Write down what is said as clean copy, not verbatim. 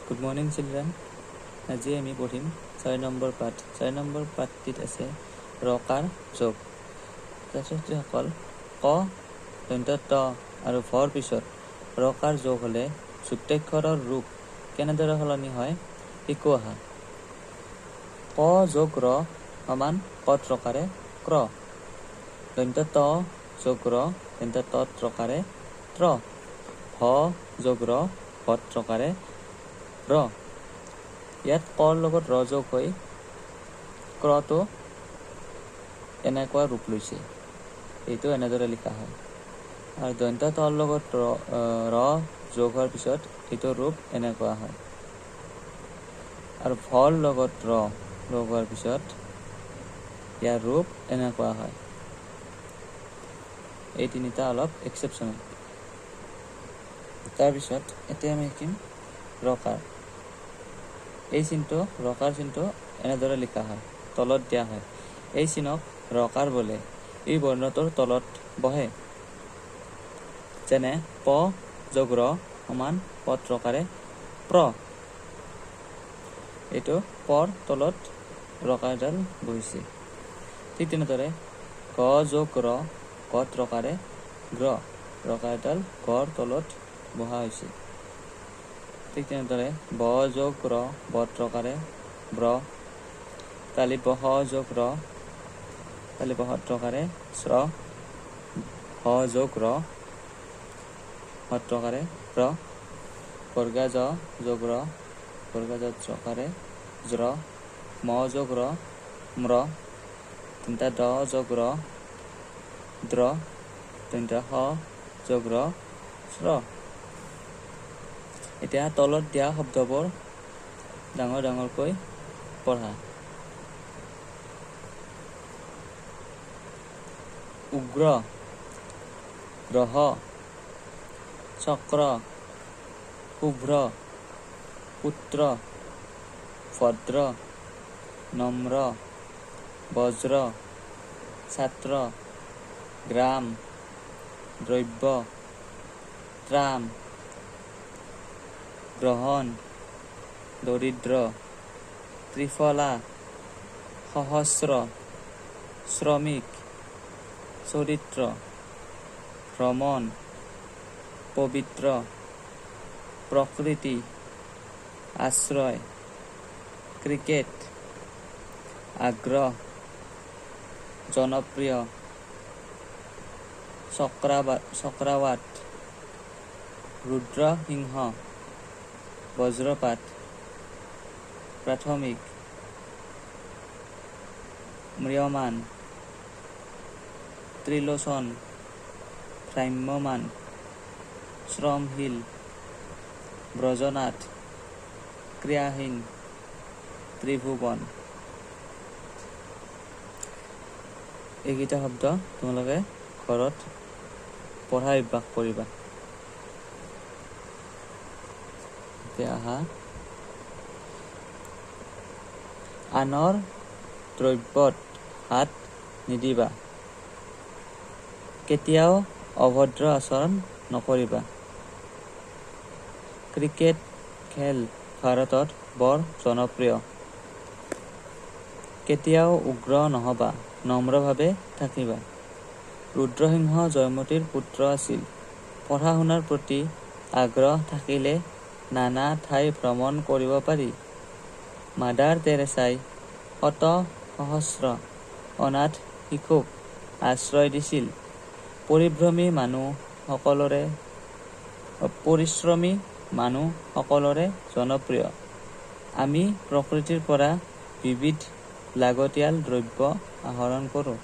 Good morning children. আজি আমি পঢ়িম 6 নম্বৰ পাঠ। 6 নম্বৰ পাঠটিত আছে ৰকাৰ যোগ। ছাত্ৰ-ছাত্ৰীসকল ক দন্ত ত আৰু ভৰ পিছত ৰকাৰ যোগ হ'লে যুক্তাক্ষৰৰ ৰূপ কেনেদৰে সলনি হয় শিকো আহা। ক যোগ ৰ সমান কত ৰকাৰে ক্ৰ। দন্ত ত যোগ ৰ দন্ত তত ৰকাৰে ত্ৰ। ভ যোগ ৰ ভত ৰকাৰে ৰ। ইয়াত কৰ লগত ৰ যোগ হৈ ক্ৰটো এনেকুৱা ৰূপ লৈছে, এইটো এনেদৰে লিখা হয়। আৰু দন্ত তৰ লগত ৰ যোগ হোৱাৰ পিছত এইটো ৰূপ এনেকুৱা হয়। আৰু ভৰ লগত ৰ যোগ হোৱাৰ পিছত ইয়াৰ ৰূপ এনেকুৱা হয়। এই তিনিটা অলপ এক্সেপশ্যনেল। তাৰপিছত এতিয়া আমি শিকিম ৰকাৰ। এই চিনটো ৰকাৰ চিনটো এনেদৰে লিখা হয়, তলত দিয়া হয়। এই চিনক ৰকাৰ বোলে। এই বৰ্ণটোৰ তলত বহে। যেনে প যোগ ৰ সমান পত ৰকাৰে প্ৰ। এইটো পৰ তলত ৰকাৰডাল বহিছে। ঠিক তেনেদৰে গ যোগ ৰ গত ৰকাৰে গ্ৰ। ৰকাৰডাল গৰ তলত বহা হৈছে। ঠিক তেনেদৰে ব যোগ ৰ বত ৰকাৰে ব্ৰ। তালি বহ যোগ ৰ তালি বহত ৰকাৰে শ্ৰ। হ যোগ ৰ হত ৰকাৰে প্ৰ। বৰ্গা জ যোগ ৰ বৰ্গা যত ৰকাৰে জ্ৰ। ম যোগ ৰ ম্ৰ। তিনটা দ যোগ ৰ দ্ৰ। তিনটা হ যোগ ৰ শ্ৰ। এতিয়া তলত দিয়া শব্দবোৰ ডাঙৰ ডাঙৰকৈ পঢ়া। উগ্ৰ, গ্ৰহ, চক্ৰ, শুভ্ৰ, পুত্ৰ, ভদ্ৰ, নম্ৰ, বজ্ৰ, ছাত্ৰ, গ্ৰাম, দ্ৰব্য, ত্ৰাম, গ্ৰহণ, দৰিদ্ৰ, ত্ৰিফলা, সহস্ৰ, শ্ৰমিক, চৰিত্ৰ, ভ্ৰমণ, পবিত্ৰ, প্ৰকৃতি, আশ্ৰয়, ক্ৰিকেট, আগ্ৰহ, জনপ্ৰিয়, চক্ৰাবাত, ৰুদ্ৰ সিংহ, বজ্ৰপাত, প্ৰাথমিক, ম্ৰিয়মান, ত্ৰিলোচন, ভ্ৰাম্যমান, শ্ৰমশীল, ব্ৰজনাথ, ক্ৰিয়াহীন, ত্ৰিভুৱন। এইকেইটা শব্দ তোমালোকে ঘৰত পঢ়া অভ্যাস কৰিবা। এতিয়া আহা, আনৰ দ্ৰব্যত হাত নিদিবা। কেতিয়াও অভদ্ৰ আচৰণ নকৰিবা। ক্ৰিকেট খেল ভাৰতত বৰ জনপ্ৰিয়। কেতিয়াও উগ্ৰ নহবা, নম্ৰভাৱে থাকিবা। ৰুদ্ৰসিংহ জয়মতীৰ পুত্ৰ আছিল। পঢ়া শুনাৰ প্ৰতি আগ্ৰহ থাকিলে নানা ঠাই ভ্ৰমণ কৰিব পাৰি। মাদাৰ টেৰেছাই শত সহস্ৰ অনাথ শিশুক আশ্ৰয় দিছিল। পৰিশ্ৰমী মানুহ সকলোৰে জনপ্ৰিয়। আমি প্ৰকৃতিৰ পৰা বিবিধ লাগতিয়াল দ্ৰব্য আহৰণ কৰোঁ।